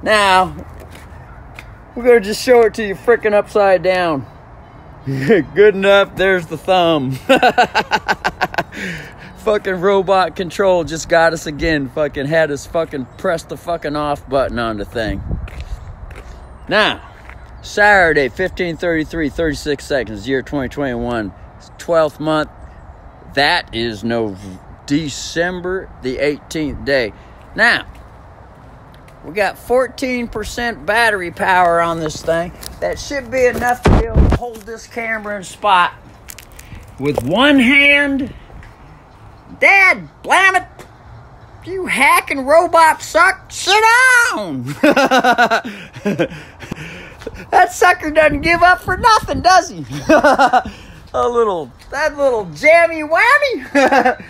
Now, we're going to just show it to you freaking upside down. Good enough, there's the thumb. Fucking robot control just got us again. Fucking had us fucking press the fucking off button on the thing. Now, Saturday, 15:33, 36 seconds, year 2021, 12th month. That is December the 18th day. Now, we got 14% battery power on this thing. That should be enough to be able to hold this camera in spot with one hand. Dad, blam it! You hacking robot suck! Sit down! That sucker doesn't give up for nothing, does he? that little jammy whammy.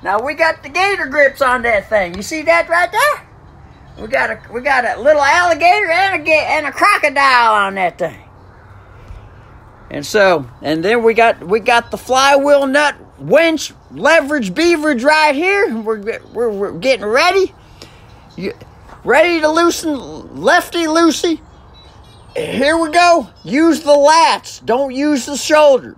Now we got the gator grips on that thing. You see that right there? We got a little alligator and a crocodile on that thing. And then we got the flywheel nut winch leverage beaverage right here. We're getting ready. Ready to loosen lefty loosey. Here we go. Use the lats. Don't use the shoulder.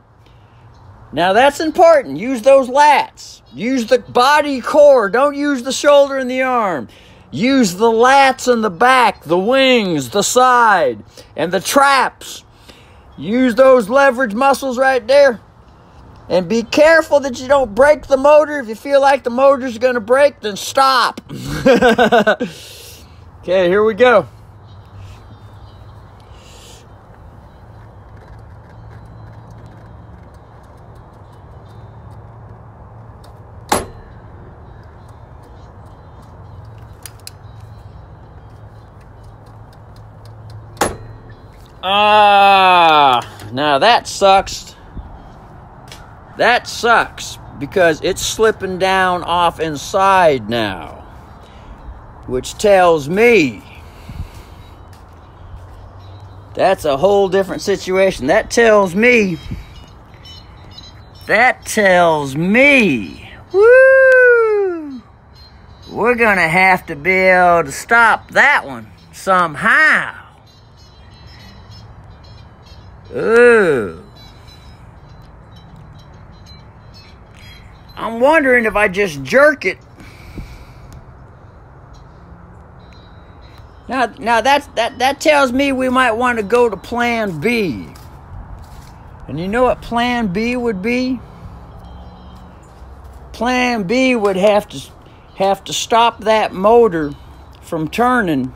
Now that's important. Use those lats. Use the body core. Don't use the shoulder and the arm. Use the lats in the back, the wings, the side, and the traps. Use those leverage muscles right there. And be careful that you don't break the motor. If you feel like the motor's going to break, then stop. Okay, here we go. Now that sucks. That sucks because it's slipping down off inside now, which tells me that's a whole different situation. That tells me, woo, we're gonna have to be able to stop that one somehow. Ooh. I'm wondering if I just jerk it. Now that tells me we might want to go to plan B. And you know what plan B would be? Plan B would have to stop that motor from turning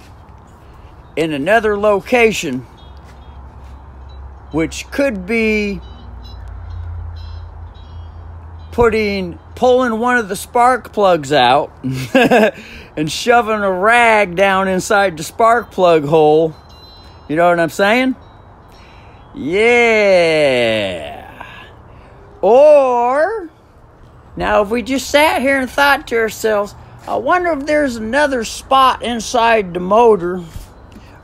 in another location, which could be pulling one of the spark plugs out and shoving a rag down inside the spark plug hole. You know what I'm saying? Yeah. Or, now if we just sat here and thought to ourselves, I wonder if there's another spot inside the motor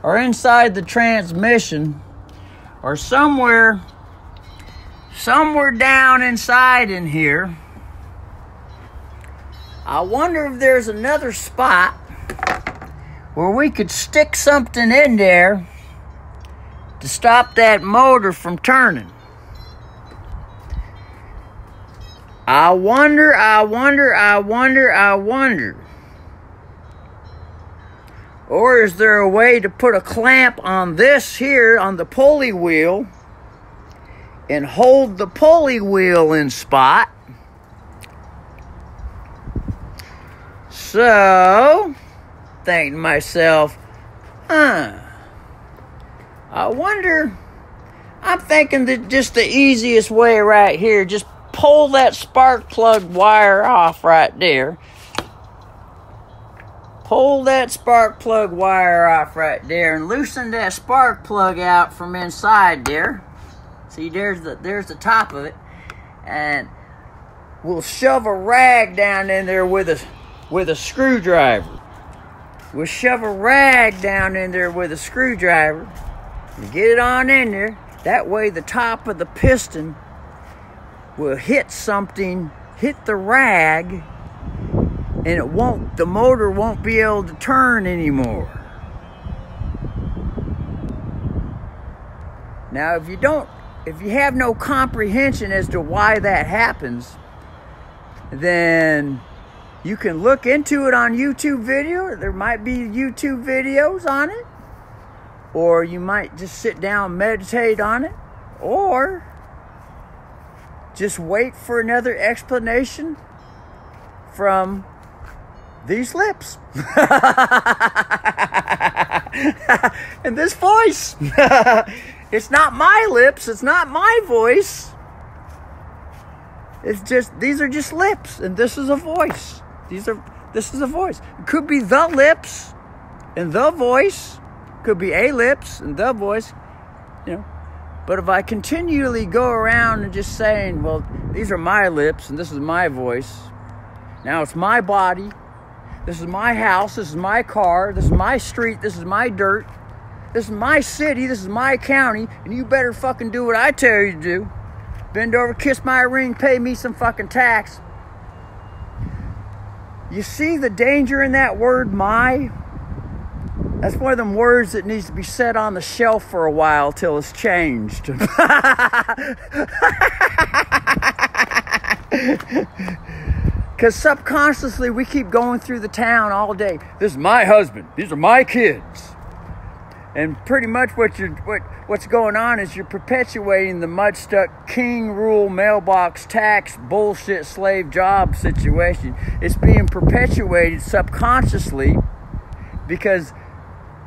or inside the transmission or somewhere down inside in here. I wonder if there's another spot where we could stick something in there to stop that motor from turning. I wonder. Or is there a way to put a clamp on this here, on the pulley wheel, and hold the pulley wheel in spot? So, thinking to myself, I wonder, I'm thinking that just the easiest way right here, just pull that spark plug wire off right there. Pull that spark plug wire off right there and loosen that spark plug out from inside there. See, there's the top of it. And we'll shove a rag down in there with a screwdriver. We'll shove a rag down in there with a screwdriver and get it on in there. That way the top of the piston will hit the rag, and the motor won't be able to turn anymore. Now, if you have no comprehension as to why that happens, then you can look into it on YouTube video. There might be YouTube videos on it. Or you might just sit down and meditate on it. Or just wait for another explanation from these lips. And this voice. It's not my lips. It's not my voice. It's just, these are just lips. And this is a voice. This is a voice. It could be the lips and the voice. Could be a lips and the voice. You know. But if I continually go around and just saying, well, these are my lips and this is my voice. Now it's my body. This is my house. This is my car. This is my street. This is my dirt. This is my city. This is my county. And you better fucking do what I tell you to do. Bend over, kiss my ring, pay me some fucking tax. You see the danger in that word, my? That's one of them words that needs to be set on the shelf for a while till it's changed. Because subconsciously we keep going through the town all day. This is my husband. These are my kids. And pretty much what's going on is you're perpetuating the mud-stuck king rule mailbox tax bullshit slave job situation. It's being perpetuated subconsciously because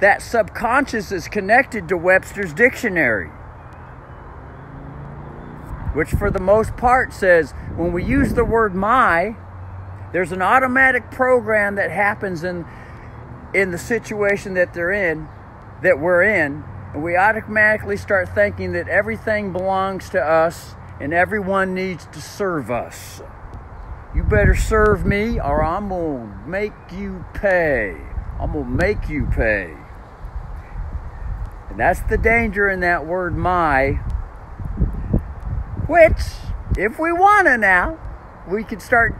that subconscious is connected to Webster's dictionary, which for the most part says when we use the word my, there's an automatic program that happens in the situation that we're in, and we automatically start thinking that everything belongs to us and everyone needs to serve us. You better serve me or I'm gonna make you pay. I'm gonna make you pay. And that's the danger in that word my, which, if we wanna now, we could start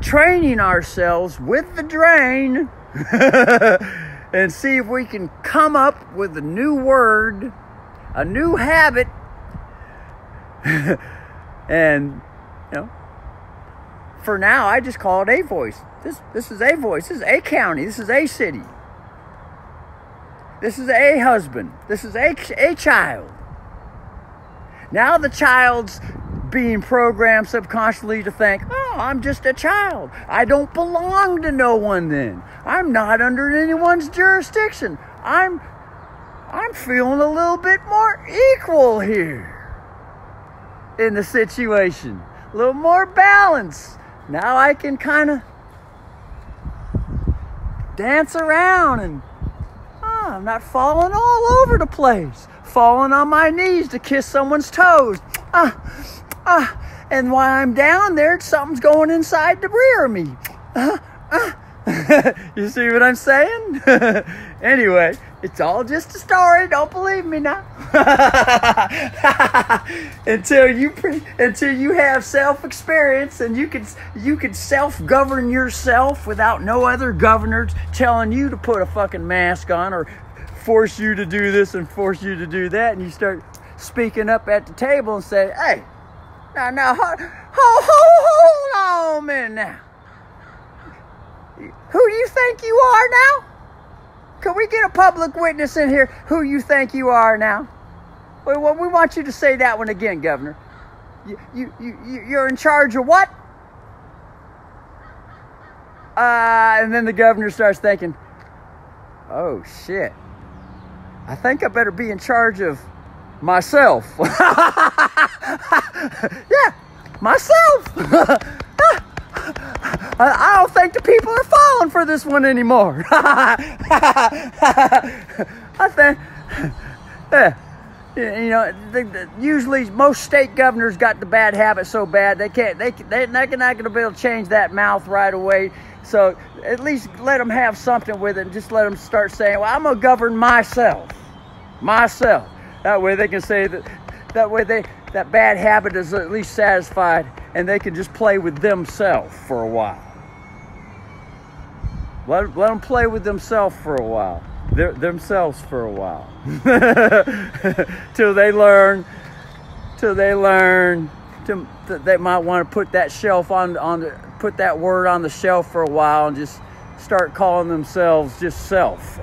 training ourselves with the drain and see if we can come up with a new word, a new habit, and, you know, for now, I just call it a voice. This is a voice. This is a county. This is a city. This is a husband. This is a child. Now the child's being programmed subconsciously to think, oh, I'm just a child. I don't belong to no one then. I'm not under anyone's jurisdiction. I'm feeling a little bit more equal here in the situation. A little more balance. Now I can kind of dance around and I'm not falling all over the place. Falling on my knees to kiss someone's toes. And while I'm down there, something's going inside the rear of me. You see what I'm saying? Anyway, it's all just a story. Don't believe me now. until you have self-experience and you can self-govern yourself without no other governors telling you to put a fucking mask on or force you to do this and force you to do that, and you start speaking up at the table and say, hey, now, hold on a minute now. Who do you think you are now? Can we get a public witness in here who you think you are now? We want you to say that one again, Governor. You're in charge of what? And then the governor starts thinking, oh, shit. I think I better be in charge of myself. Yeah, myself. I don't think the people are falling for this one anymore. I think, you know, usually most state governors got the bad habit so bad they're not going to be able to change that mouth right away. So at least let them have something with it and just let them start saying, well, I'm going to govern myself. That way they can say that bad habit is at least satisfied and they can just play with themselves for a while. Let them play with themselves for a while. themselves for a while. till they learn they might want to put that shelf put that word on the shelf for a while and just start calling themselves just self.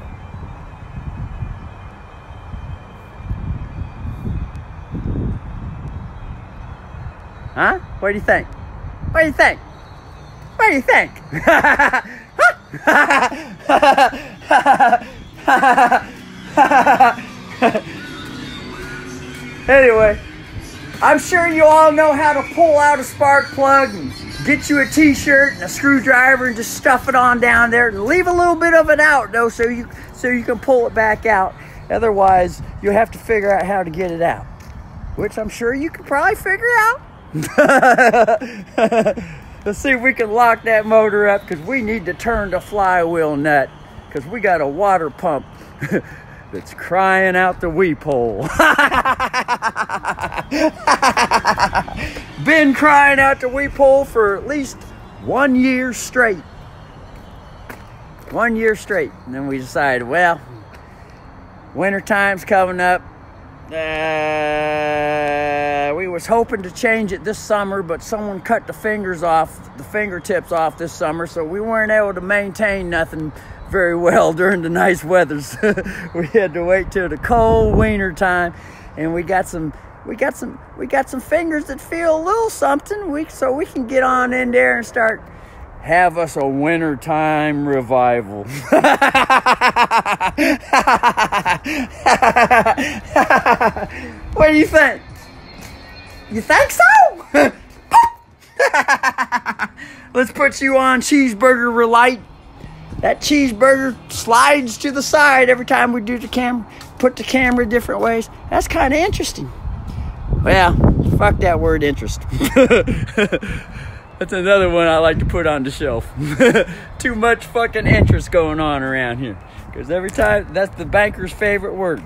Huh? What do you think? What do you think? What do you think? Anyway, I'm sure you all know how to pull out a spark plug and get you a t-shirt and a screwdriver and just stuff it on down there and leave a little bit of it out though so you can pull it back out. Otherwise, you'll have to figure out how to get it out, which I'm sure you could probably figure out. Let's see if we can lock that motor up, because we need to turn the flywheel nut, because we got a water pump that's crying out the weep hole. Been crying out the weep hole for at least 1 year straight. 1 year straight. And then we decided, well, winter time's coming up. We was hoping to change it this summer, but someone cut the fingertips off this summer, so we weren't able to maintain nothing very well during the nice weathers. We had to wait till the cold winter time, and we got some fingers that feel a little something. So we can get on in there and start have us a wintertime revival. What do you think? You think so? Let's put you on cheeseburger relight. That cheeseburger slides to the side every time we do the camera. Put the camera different ways. That's kind of interesting. Well, fuck that word interest. That's another one I like to put on the shelf. Too much fucking interest going on around here. Because every time, that's the banker's favorite word.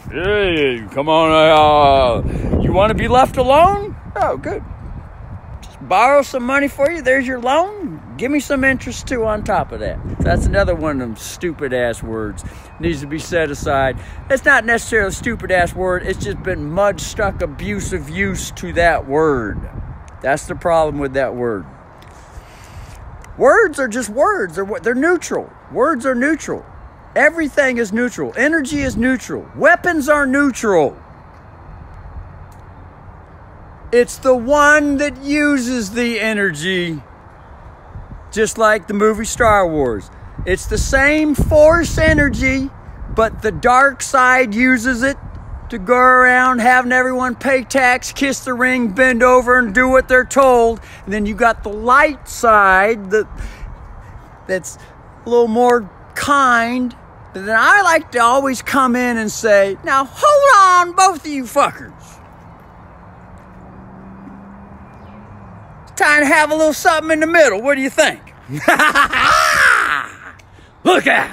Hey, come on, you want to be left alone? Oh, good. Just borrow some money for you. There's your loan. Give me some interest, too, on top of that. That's another one of them stupid-ass words. Needs to be set aside. It's not necessarily a stupid-ass word. It's just been mud-stuck abusive use to that word. That's the problem with that word. Words are just words. They're neutral. Words are neutral. Everything is neutral. Energy is neutral. Weapons are neutral. It's the one that uses the energy, just like the movie Star Wars. It's the same force energy, but the dark side uses it to go around having everyone pay tax, kiss the ring, bend over, and do what they're told. And then you got the light side that's a little more kind. But then I like to always come in and say, now hold on, both of you fuckers. It's time to have a little something in the middle. What do you think? Look out.